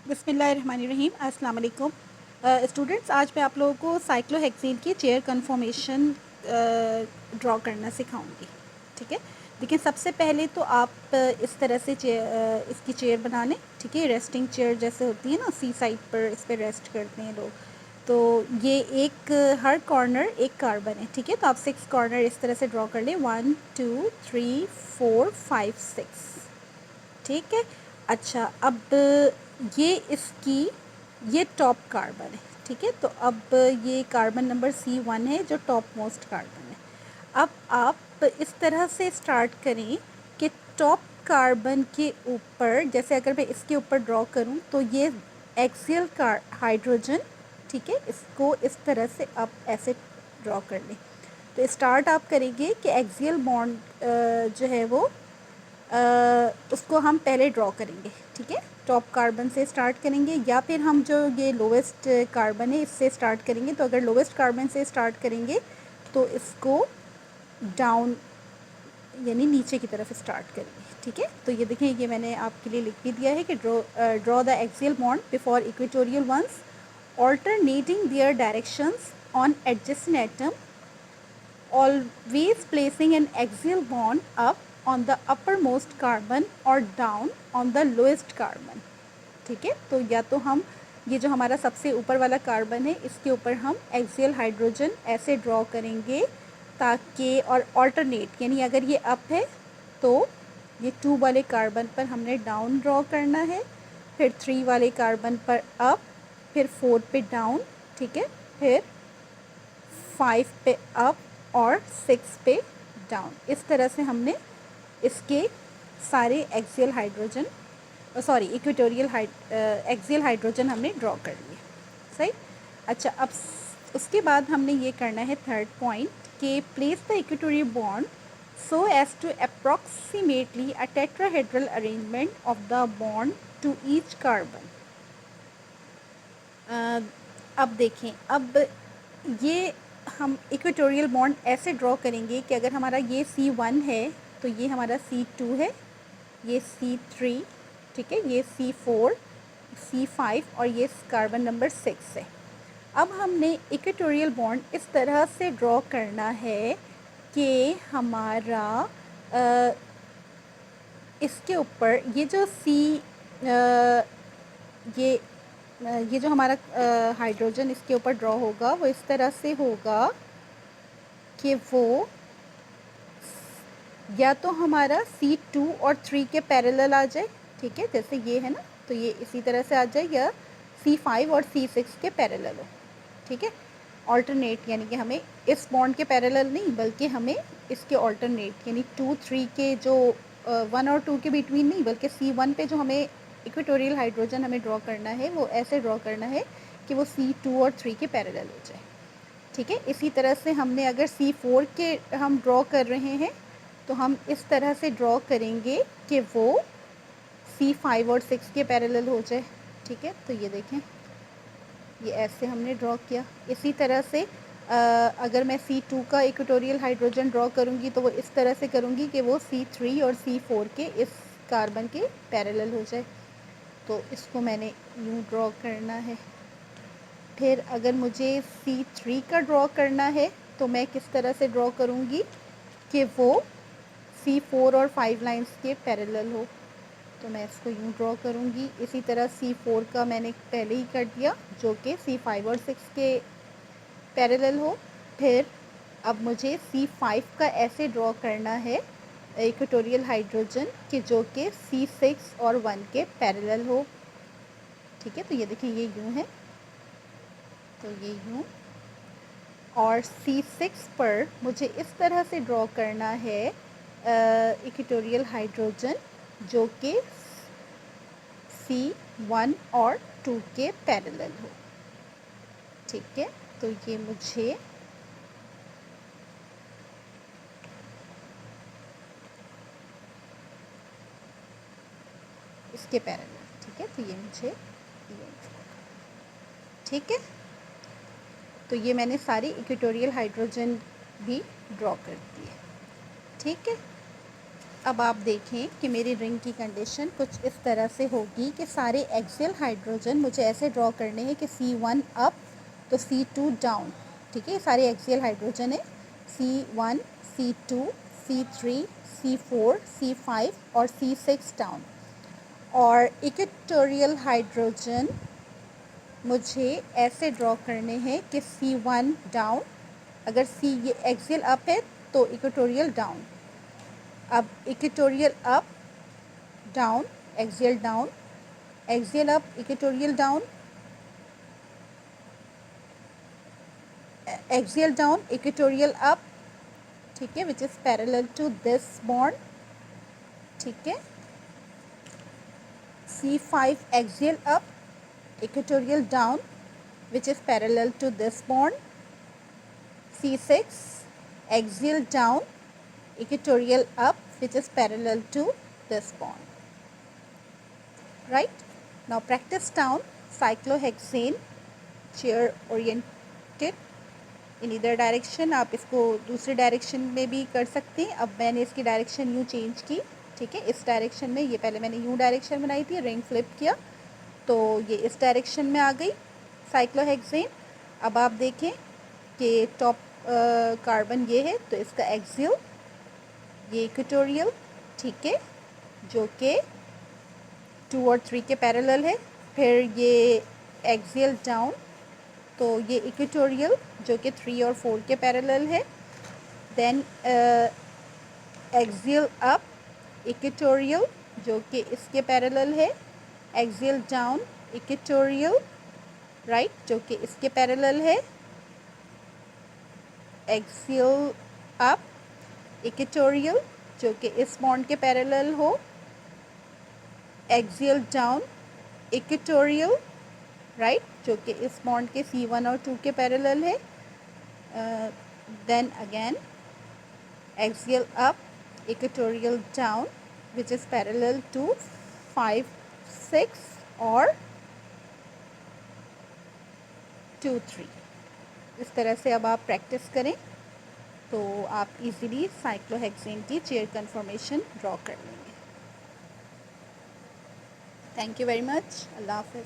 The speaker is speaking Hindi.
बिस्मिल्लाहिर्रहमानिर्रहीम। अस्सलाम वालेकुम स्टूडेंट्स, आज मैं आप लोगों को साइक्लोहेक्सीन की चेयर कन्फॉर्मेशन ड्रॉ करना सिखाऊंगी। ठीक है, लेकिन सबसे पहले तो आप इस तरह से इसकी चेयर बना लें। ठीक है, रेस्टिंग चेयर जैसे होती है ना, सी साइड पर इस पर रेस्ट करते हैं लोग। तो ये एक हर कॉर्नर एक कार्बन है। ठीक है, तो आप 6 कॉर्नर इस तरह से ड्रॉ कर लें, 1 2 3 4 5 6। ठीक है, अच्छा अब ये टॉप कार्बन है। ठीक है, तो अब ये कार्बन नंबर C1 है जो टॉप मोस्ट कार्बन है। अब आप इस तरह से स्टार्ट करें कि टॉप कार्बन के ऊपर, जैसे अगर मैं इसके ऊपर ड्रॉ करूं तो ये एक्सियल हाइड्रोजन, ठीक है, इसको इस तरह से आप ऐसे ड्रॉ कर लें। तो स्टार्ट आप करेंगे कि एक्सियल बॉन्ड जो है वो उसको हम पहले ड्रॉ करेंगे। ठीक है, टॉप कार्बन से स्टार्ट करेंगे या फिर हम जो ये लोवेस्ट कार्बन है इससे स्टार्ट करेंगे। तो अगर लोवेस्ट कार्बन से स्टार्ट करेंगे तो इसको डाउन यानी नीचे की तरफ स्टार्ट करेंगे। ठीक है, तो ये देखें, ये मैंने आपके लिए लिख भी दिया है कि draw the axial bond before equatorial once alternating their directions on adjacent atom, always placing an axial bond up on the uppermost carbon or down on the lowest carbon। ठीक है, तो या तो हम ये जो हमारा सबसे ऊपर वाला कार्बन है इसके ऊपर हम एक्सियल हाइड्रोजन ऐसे ड्रॉ करेंगे ताकि, और ऑल्टरनेट यानी अगर ये अप है तो ये 2 वाले कार्बन पर हमने डाउन ड्रॉ करना है, फिर 3 वाले कार्बन पर अप, फिर 4 पे डाउन। ठीक है, फिर 5 पे अप और 6 पे डाउन। इस तरह से हमने इसके सारे axial hydrogen sorry equatorial axial hydrogen हमने ड्रॉ कर लिए। सही, अच्छा अब उसके बाद हमने ये करना है थर्ड पॉइंट कि place the equatorial bond so as to approximately a tetrahedral arrangement of the bond to each carbon। अब देखें, अब ये हम इक्वेटोरियल बॉन्ड ऐसे ड्रॉ करेंगे कि अगर हमारा ये C1 है तो ये हमारा C2 है, ये C3, ठीक है, ये C4, C5 और ये कार्बन नंबर 6 है। अब हमने इक्वेटोरियल बॉन्ड इस तरह से ड्रॉ करना है कि हमारा इसके ऊपर ये जो ये ये जो हमारा हाइड्रोजन इसके ऊपर ड्रॉ होगा वो इस तरह से होगा कि वो या तो हमारा C2 और 3 के पैरेलल आ जाए। ठीक है, जैसे ये है ना, तो ये इसी तरह से आ जाए, या C5 और C6 के पैरेलल हो। ठीक है, ऑल्टरनेट यानी कि हमें इस बॉन्ड के पैरेलल नहीं बल्कि हमें इसके ऑल्टरनेट यानी 2 3 के जो 1 और 2 के बिटवीन नहीं बल्कि C1 पे जो हमें इक्वेटोरियल हाइड्रोजन हमें ड्रॉ करना है वो ऐसे ड्रॉ करना है कि वो C2 और 3 के पैरेलल हो जाए। ठीक है, इसी तरह से हमने अगर C4 के हम ड्रॉ कर रहे हैं तो हम इस तरह से ड्रॉ करेंगे कि वो C5 और 6 के पैरेलल हो जाए। ठीक है, तो ये देखें, ये ऐसे हमने ड्रॉ किया। इसी तरह से अगर मैं C2 का इक्वेटोरियल हाइड्रोजन ड्रॉ करूँगी तो वो इस तरह से करूँगी कि वो C3 और C4 के इस कार्बन के पैरेलल हो जाए। तो इसको मैंने यूँ ड्रॉ करना है। फिर अगर मुझे C3 का ड्रॉ करना है तो मैं किस तरह से ड्रॉ करूँगी कि वो C4 और 5 लाइंस के पैरेलल हो। तो मैं इसको यूँ ड्रॉ करूँगी। इसी तरह C4 का मैंने पहले ही कर दिया जो कि C5 और 6 के पैरेलल हो। फिर अब मुझे C5 का ऐसे ड्रॉ करना है इक्वेटोरियल हाइड्रोजन कि जो कि C6 और 1 के पैरेलल हो। ठीक है, तो ये देखिए, ये यूँ है, तो ये यूँ, और C6 पर मुझे इस तरह से ड्रॉ करना है इक्वेटोरियल हाइड्रोजन जो कि C1 और 2 के पैरेलल हो। ठीक है, तो ये मुझे इसके पैरेलल। ठीक है, तो ये मुझे ठीक है, तो ये मैंने सारी इक्वेटोरियल हाइड्रोजन भी ड्रॉ कर दी है। ठीक है, अब आप देखें कि मेरी रिंग की कंडीशन कुछ इस तरह से होगी कि सारे एक्सियल हाइड्रोजन मुझे ऐसे ड्रॉ करने हैं कि C1 अप तो C2 डाउन। ठीक है, सारे एक्सियल हाइड्रोजन है, C1, C2, C3, C4, C5 और C6 डाउन। और इक्वेटोरियल हाइड्रोजन मुझे ऐसे ड्रॉ करने हैं कि C1 डाउन, अगर C ये एक्सियल अप है तो इक्वेटोरियल डाउन। अब equatorial up down, axial down, axial up, equatorial down, axial down, equatorial up. ठीक है, which is parallel to this bond. ठीक है, C5 axial up, equatorial down, which is parallel to this bond. C6 axial down, equatorial up, which is parallel to this bond. Right? Now practice down cyclohexane chair oriented in either direction. आप इसको दूसरे डायरेक्शन में भी कर सकते हैं। अब मैंने इसकी डायरेक्शन यूँ चेंज की। ठीक है, इस डायरेक्शन में, ये पहले मैंने यूँ डायरेक्शन बनाई थी, रिंग फ्लिप किया तो ये इस डायरेक्शन में आ गई साइक्लोहेक्सेन। अब आप देखें कि टॉप कार्बन ये है तो इसका एक्सियल, ये इक्वेटोरियल, ठीक है, जो कि 2 और 3 के पैरेलल है। फिर ये एक्सियल डाउन तो ये इक्वेटोरियल जो कि 3 और 4 के पैरेलल है। देन एक्सियल अप, इक्वेटोरियल जो कि इसके पैरेलल है। एक्सियल डाउन, इक्वेटोरियल, राइट, जो कि इसके पैरेलल है। एक्सियल अप, इक्वेटोरियल जो कि इस बॉन्ड के पैरेलल हो। एक्सियल डाउन, इक्वेटोरियल, राइट, जो कि इस बॉन्ड के C1 और 2 के पैरेलल है। Then again axial up, equatorial down, which is parallel to 5, 6 और 2, 3। इस तरह से अब आप प्रैक्टिस करें तो आप इजीली साइक्लोहेक्सेन की चेयर कन्फर्मेशन ड्रॉ कर लेंगे। Thank you very much. अल्लाह हाफ़िज़।